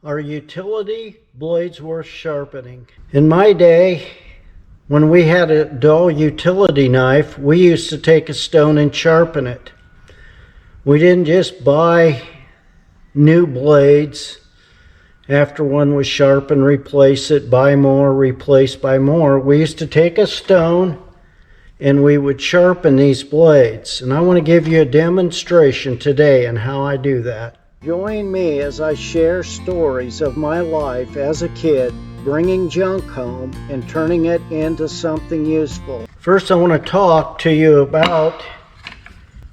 Are utility blades worth sharpening? In my day, when we had a dull utility knife, we used to take a stone and sharpen it. We didn't just buy new blades after one was sharpened, replace it, buy more, replace by more. We used to take a stone and we would sharpen these blades. And I want to give you a demonstration today on how I do that. Join me as I share stories of my life as a kid, bringing junk home and turning it into something useful. First, I want to talk to you about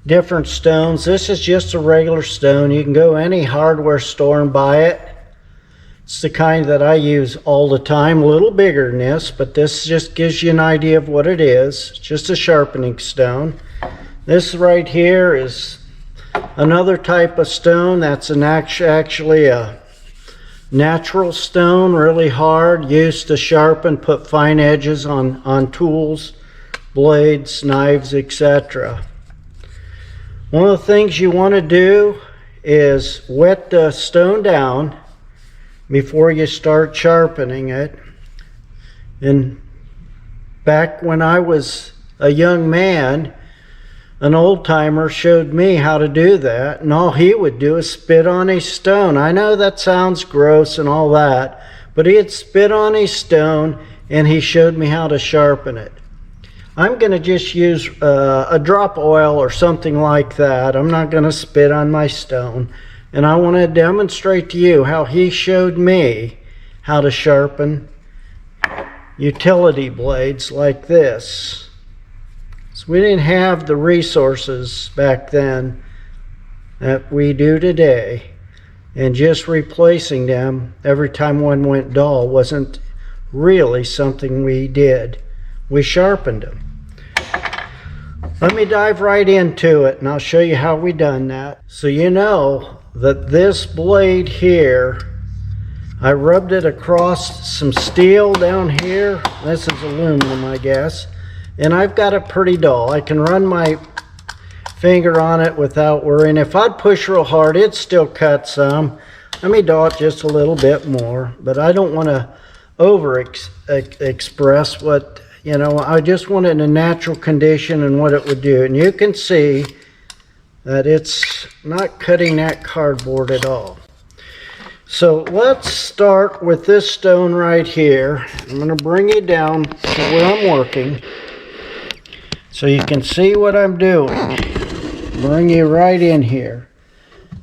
different stones. This is just a regular stone. You can go any hardware store and buy it. It's the kind that I use all the time, a little bigger than this, but this just gives you an idea of what it is. It's just a sharpening stone. This right here is another type of stone. That's actually a natural stone, really hard, used to sharpen, put fine edges on tools, blades, knives, etc. One of the things you want to do is wet the stone down before you start sharpening it. And back when I was a young man, an old timer showed me how to do that, and all he would do is spit on his stone. I know that sounds gross and all that, but he'd spit on his stone and he showed me how to sharpen it. I'm going to just use a drop oil or something like that. I'm not going to spit on my stone. And I want to demonstrate to you how he showed me how to sharpen utility blades like this. So we didn't have the resources back then that we do today. And just replacing them every time one went dull wasn't really something we did. We sharpened them. Let me dive right into it and I'll show you how we done that. So you know that this blade here, I rubbed it across some steel down here. This is aluminum, I guess. And I've got it pretty dull. I can run my finger on it without worrying. If I'd push real hard, it'd still cut some. Let me dull it just a little bit more, but I don't want to express what, you know, I just want it in a natural condition and what it would do. And you can see that it's not cutting that cardboard at all. So let's start with this stone right here. I'm going to bring you down to where I'm working so you can see what I'm doing. Bring you right in here.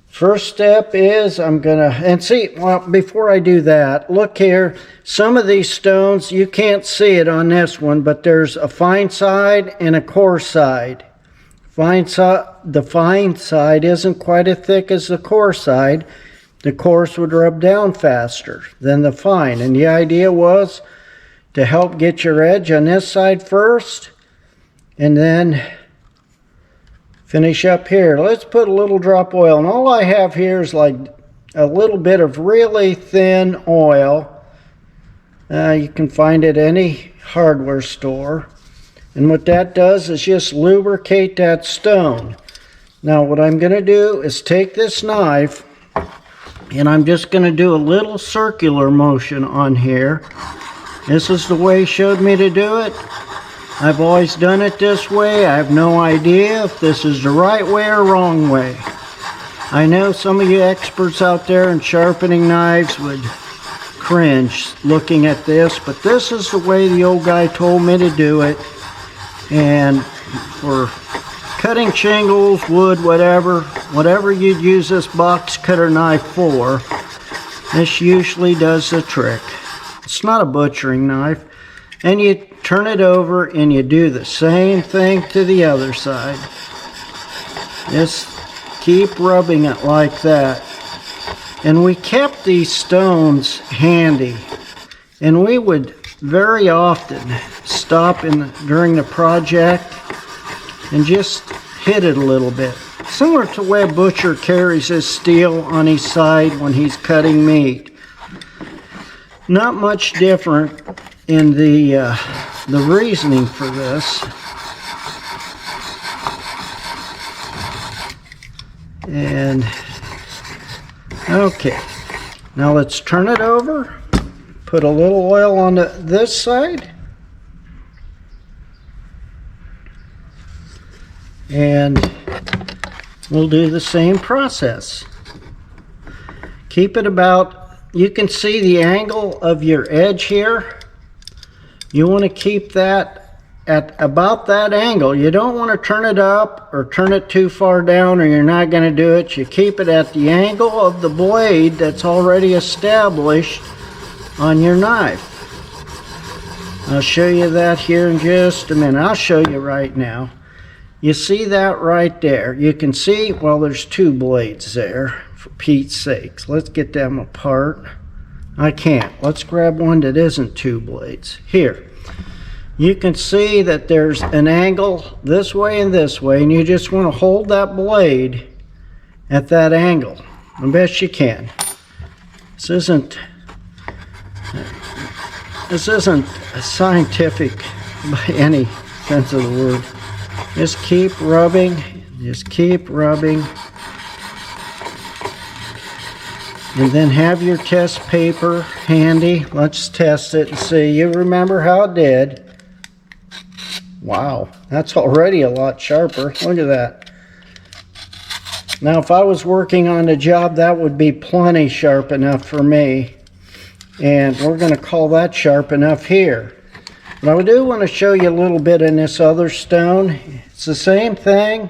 First step is I'm going to, and see, well, before I do that, look here. Some of these stones, you can't see it on this one, but there's a fine side and a coarse side. The fine side isn't quite as thick as the coarse side. The coarse would rub down faster than the fine. And the idea was to help get your edge on this side first and then finish up here. Let's put a little drop oil. And all I have here is like a little bit of really thin oil. You can find it at any hardware store. And what that does is just lubricate that stone. Now what I'm going to do is take this knife and I'm just going to do a little circular motion on here. This is the way he showed me to do it. I've always done it this way. I have no idea if this is the right way or wrong way. I know some of you experts out there in sharpening knives would cringe looking at this, but this is the way the old guy told me to do it. And for cutting shingles, wood, whatever you'd use this box cutter knife for, this usually does the trick. It's not a butchering knife. And you turn it over and you do the same thing to the other side. Just keep rubbing it like that. And we kept these stones handy. And we would very often stop during the project and just hit it a little bit. Similar to the way a butcher carries his steel on his side when he's cutting meat. Not much different in the reasoning for this. And okay, Now let's turn it over. Put a little oil on this side. And we'll do the same process. Keep it about, you can see the angle of your edge here. You want to keep that at about that angle. You don't want to turn it up or turn it too far down, or you're not going to do it. You keep it at the angle of the blade that's already established on your knife. I'll show you that here in just a minute. I'll show you right now. You see that right there? You can see, well, there's two blades there, for Pete's sakes. Let's get them apart. I can't. Let's grab one that isn't two blades. Here. You can see that there's an angle this way and this way, and you just want to hold that blade at that angle the best you can. This isn't scientific by any sense of the word. Just keep rubbing, just keep rubbing. And then have your test paper handy. Let's test it and see. You remember how it did. Wow, that's already a lot sharper. Look at that. Now, if I was working on a job, that would be plenty sharp enough for me. And we're going to call that sharp enough here. But I do want to show you a little bit in this other stone. It's the same thing,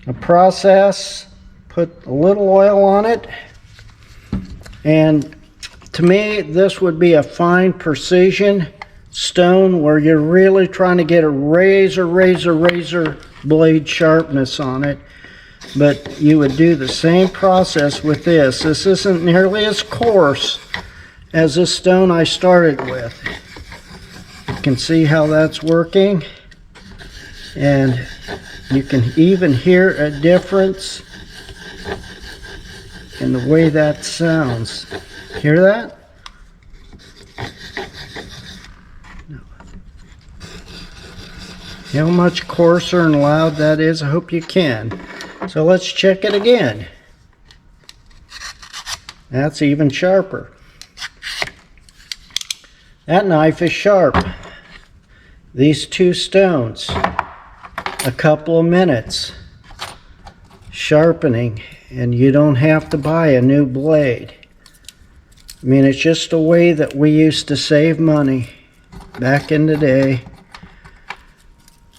a process. Put a little oil on it. And to me, this would be a fine precision stone where you're really trying to get a razor blade sharpness on it. But you would do the same process with this. This isn't nearly as coarse as this stone I started with. You can see how that's working, and you can even hear a difference in the way that sounds. Hear that? How much coarser and loud that is, I hope you can. So let's check it again. That's even sharper. That knife is sharp. These two stones, a couple of minutes sharpening, and you don't have to buy a new blade. I mean, it's just a way that we used to save money back in the day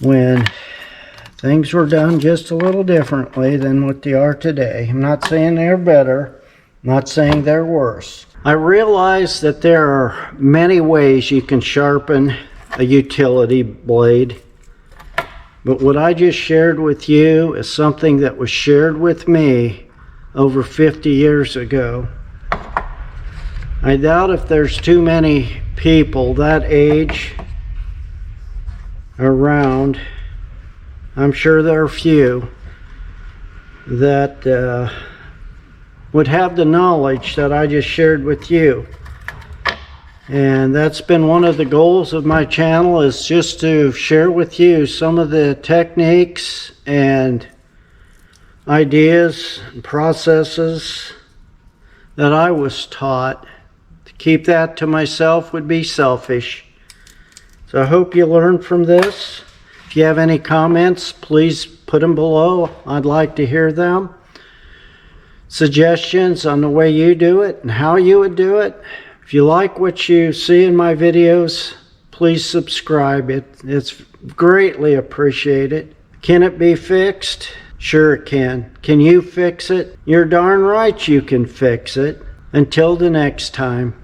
when things were done just a little differently than what they are today. I'm not saying they're better, I'm not saying they're worse. I realize that there are many ways you can sharpen a utility blade, but what I just shared with you is something that was shared with me over 50 years ago. I doubt if there's too many people that age around. I'm sure there are few that would have the knowledge that I just shared with you. And that's been one of the goals of my channel, is just to share with you some of the techniques and ideas and processes that I was taught. To keep that to myself would be selfish. So I hope you learned from this. If you have any comments, please put them below. I'd like to hear them. Suggestions on the way you do it and how you would do it. If you like what you see in my videos, please subscribe. It's greatly appreciated. Can it be fixed? Sure it can. Can you fix it? You're darn right you can fix it. Until the next time.